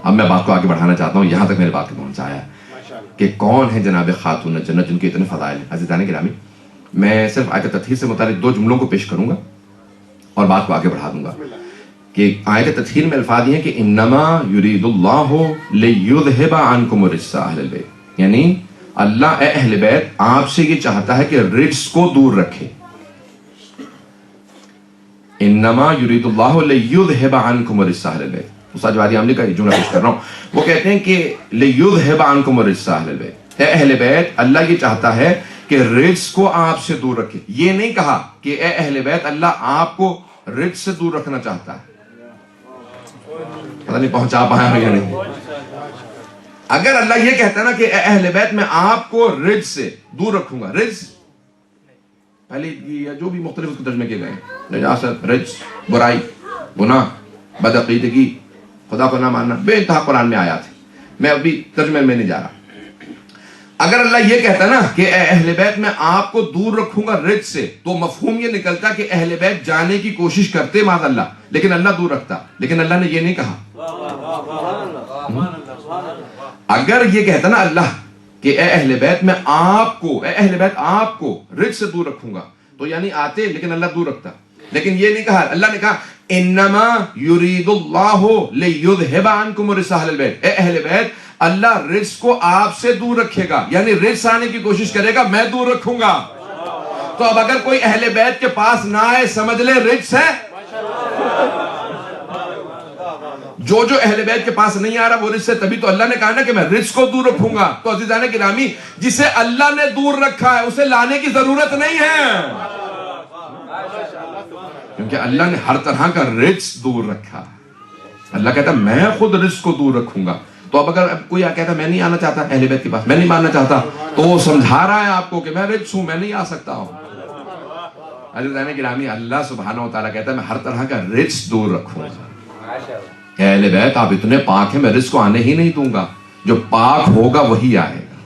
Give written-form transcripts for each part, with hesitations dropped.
اب میں بات کو آگے بڑھانا چاہتا ہوں، یہاں تک میرے بات کو پہنچایا کہ کون ہے جناب خاتون جنت جن کے اتنے فضائل ہیں۔ عزیزان گرامی، میں صرف آیت تطہیر سے متعلق 2 جملوں کو پیش کروں گا اور بات کو آگے بڑھا دوں گا کہ آیت تطہیر میں الفاظ یہ ہیں کہ انما یرید اللہ لیذھب عنکم الرجس اہل البیت، یعنی اللہ اے اہل بیت آپ سے یہ چاہتا ہے کہ رجس کو دور رکھے۔ انما یرید اللہ لیذھب عنکم الرجس اہل البیت، استاد جوادی عاملی کا یہ جملہ پیش کر رہا ہوں، وہ کہتے ہیں کہ لیذھب عنکم الرجس اہل البیت، اے اہل بیت اللہ یہ چاہتا ہے کہ رجس کو آپ سے دور رکھے۔ یہ نہیں کہا کہ اے اہل بیت اللہ آپ کو رجس سے دور رکھنا چاہتا ہے۔ پتہ نہیں پہنچا پایا ہو یا نہیں۔ اگر اللہ یہ کہتا ہے نا کہ اے اہل بیت میں آپ کو رجس سے دور رکھوں گا، رجس پہلے یا جو بھی مختلف اس کو ترجمے کیے گئے ہیں، نجاست، رجس، برائی، گناہ، بدعقیدگی، خدا کو نہ ماننا، بے انتہا قرآن میں آیات ہیں، میں ابھی ترجمے میں نہیں جا رہا۔ اگر اللہ یہ کہتا نا کہ اے اہل بیت میں آپ کو دور رکھوں گا رجس سے، تو مفہوم یہ نکلتا کہ اہل بیت جانے کی کوشش کرتے معاذ اللہ، لیکن اللہ دور رکھتا۔ لیکن اللہ نے یہ نہیں کہا۔ اگر یہ کہتا نا اللہ کہ اے اہل بیت میں آپ کو، اے اہل بیت آپ کو رجس سے دور رکھوں گا، تو یعنی آتے لیکن اللہ دور رکھتا۔ لیکن یہ نہیں کہا، اللہ نے کہا انما یرید اللہ لیذھب عنکم الرجس اہل البیت، اے اہل بیت اللہ رجس کو آپ سے دور رکھے گا، یعنی رجس آنے کی کوشش کرے گا، میں دور رکھوں گا۔ تو اب اگر کوئی اہل بیت کے پاس نہ آئے، سمجھ لے رجس ہے۔ جو اہل بیت کے پاس نہیں آ رہا وہ رجس ہے، تبھی تو اللہ نے کہا نا کہ میں رجس کو دور رکھوں گا۔ تو عزیزان گرامی، جسے اللہ نے دور رکھا ہے اسے لانے کی ضرورت نہیں ہے، کیونکہ اللہ نے ہر طرح کا رجس دور رکھا۔ اللہ کہتا ہے میں خود رجس کو دور رکھوں گا۔ تو اب اگر کوئی کہتا ہے میں نہیں آنا چاہتا اہل بیت کے پاس، میں نہیں ماننا چاہتا، تو وہ سمجھا رہا ہے آپ کو کہ میں رجس ہوں، میں نہیں آ سکتا ہوں۔ عزیزان گرامی، اللہ سبحانہ و تعالیٰ کہتا ہے میں ہر طرح کا رجس دور رکھوں گا۔ اہل بیت آپ اتنے پاک ہیں، میں رجس کو آنے ہی نہیں دوں گا، جو پاک ہوگا وہی آئے گا۔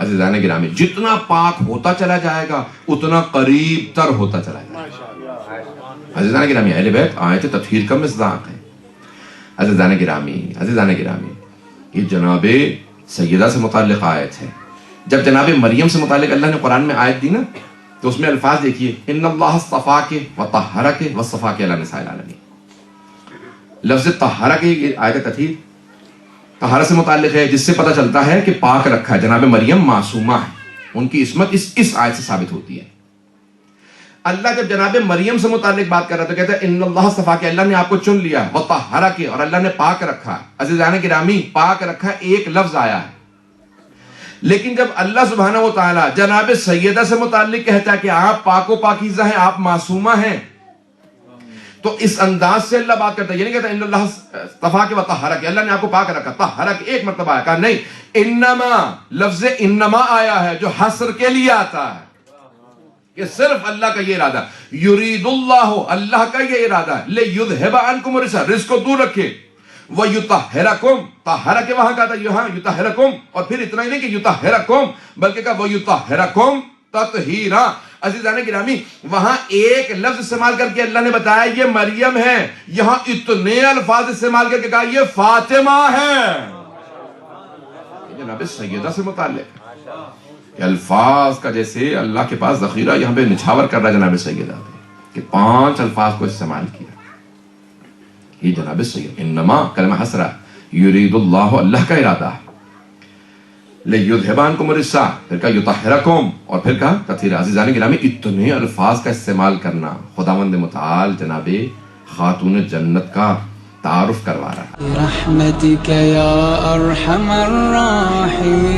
عزیزان گرامی، جتنا پاک ہوتا چلا جائے گا اتنا قریب تر ہوتا چلا جائے گا۔ عزیزان گرامی، اہل بیت آیت تطہیر کا مصداق ہے۔ عزیزان گرامی، یہ جناب سیدہ سے متعلق آیت ہے۔ جب جناب مریم سے متعلق اللہ نے قرآن میں آیت دی نا، تو اس میں الفاظ دیکھیے، ان اللہ اصطفاک وطہرک واصطفاک علی نساء العالمین۔ لفظ طہرہ کی آیت تطہیر طہارت سے متعلق ہے، جس سے پتہ چلتا ہے کہ پاک رکھا ہے۔ جناب مریم معصومہ ہے، ان کی عصمت اس آیت سے ثابت ہوتی ہے۔ اللہ جب جناب مریم سے متعلق بات کر رہا تو کہتا ہے ان اللہ اصطفاک، کہ اللہ نے آپ کو چن لیا، وطہرک، اور اللہ نے پاک رکھا۔ عزیزان گرامی، پاک رکھا ایک لفظ آیا ہے، لیکن جب اللہ سبحانہ و تعالیٰ جناب سیدہ سے متعلق کہتا ہے کہ آپ پاک و پاکیزہ ہیں، آپ معصومہ ہیں، تو اس انداز سے اللہ بات کرتا ہے۔ یہ نہیں کہتا ان اللہ اصطفاک وطہرک، اللہ نے آپ کو پاک رکھا، طہرک ایک مرتبہ آیا، کہا نہیں، انما، لفظ انما آیا ہے جو حصر کے لیے آتا ہے، کہ صرف اللہ کا یہ ارادہ، یرید اللہ، اللہ کا یہ ارادہ ہے، لیذھب عنکم الرجس، رجس کو دور رکھے، ویطہرکم، طہرک وہاں کہا تھا، یہاں یطہرکم، اور پھر اتنا ہی نہیں کہ یطہرکم، بلکہ کہا ویطہرکم تطہیرا۔ عزیزان گرامی، وہاں ایک لفظ استعمال کر کے اللہ نے بتایا یہ مریم ہے، یہاں اتنے الفاظ استعمال کر کے کہا یہ فاطمہ ہے، جناب سیدہ سے متعلق کہ الفاظ کا جیسے اللہ کے پاس ذخیرہ یہاں پہ نچھاور کر رہا جناب سیدہ پہ، کہ 5 الفاظ کو استعمال کیا۔ یہ جناب سید، انما کلمہ حسرہ، یرید اللہ، اللہ کا ارادہ ہے، لیذھب عنکم الرجس، پھر کہا یطہرکم، اور پھر کہا تطہیرا۔ عزیزان گرامی، اتنے الفاظ کا استعمال کرنا خداوند متعال جناب خاتون جنت کا تعارف کروا رہا ہے۔ برحمتک یا ارحم الراحمین،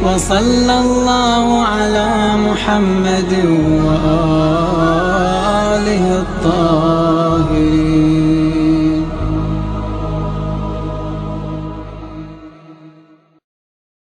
وصلی اللہ علی محمد وآلہ